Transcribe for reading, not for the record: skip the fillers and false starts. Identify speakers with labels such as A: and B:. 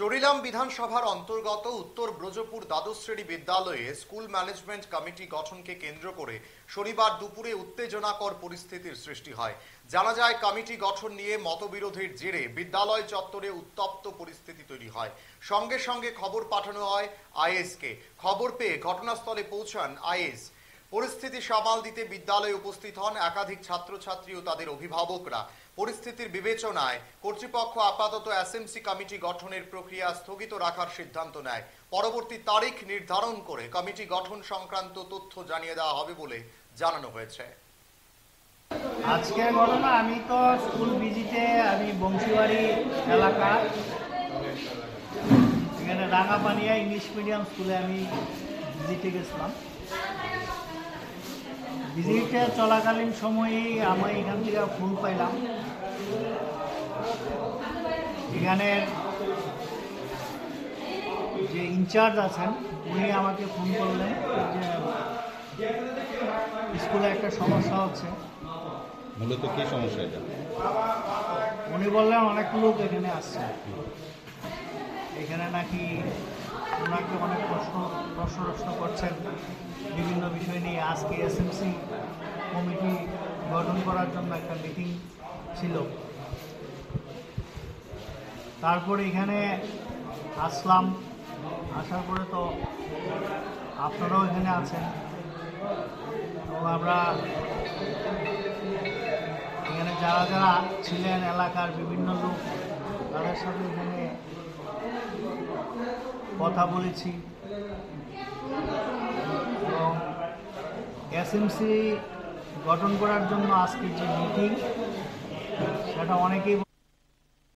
A: চরিলাম বিধানসভার অন্তর্গত উত্তর ব্রজপুর দ্বাদশ শ্রেণী বিদ্যালয়ে স্কুল ম্যানেজমেন্ট কমিটি গঠনকে কেন্দ্র করে শনিবার দুপুরে উত্তেজনাকর পরিস্থিতির সৃষ্টি হয়। জানা যায়, কমিটি গঠন নিয়ে মতবিরোধের জেরে বিদ্যালয় চত্বরে উত্তপ্ত পরিস্থিতি তৈরি হয়। সঙ্গে সঙ্গে খবর পাঠানো হয় আইএসকে। খবর পেয়ে ঘটনাস্থলে পৌঁছান আইএস। পরিস্থিতি সামাল দিতে বিদ্যালয়ে উপস্থিত হন একাধিক ছাত্রছাত্রী ও তাদের অভিভাবকরা। পরিস্থিতির বিবেচনায় কর্তৃপক্ষ আপাতত এসএমসি কমিটি গঠনের প্রক্রিয়া স্থগিত রাখার সিদ্ধান্ত নেয়। পরবর্তী তারিখ নির্ধারণ করে কমিটি গঠন সংক্রান্ত তথ্য জানিয়ে দেওয়া হবে বলে জানানো হয়েছে।
B: আজকের ঘটনা, আমি তো স্কুল ভিজিটে আমি বংশীবাড়ি এলাকা এখানে রাঙাপানিয়া ইংলিশ মিডিয়াম স্কুলে আমি ভিজিটে গেছিলাম। ভিজিটে চলাকালীন সময়েই আমি এখান থেকে ফোন পাইলাম। এখানের যে ইনচার্জ আছেন উনি আমাকে ফোন করলেন যে স্কুলে একটা সমস্যা হচ্ছে।
C: মূলত কি সমস্যা এটা?
B: উনি বললেন অনেক লোক এখানে আসছে, এখানে নাকি ওনাকে অনেক প্রশ্ন করছেন বিভিন্ন বিষয় নিয়ে। আজকে এসএমসি কমিটি গঠন করার জন্য একটা মিটিং ছিল। তারপরে এখানে আসলাম, আসার পরে তো আপনারাও এখানে আছেন এবং আমরা এখানে যারা যারা ছিলেন এলাকার বিভিন্ন লোক তাদের সাথে এখানে কথা বলেছি এবং এসএমসি গঠন করার জন্য আজকে যে মিটিং সেটা অনেকেই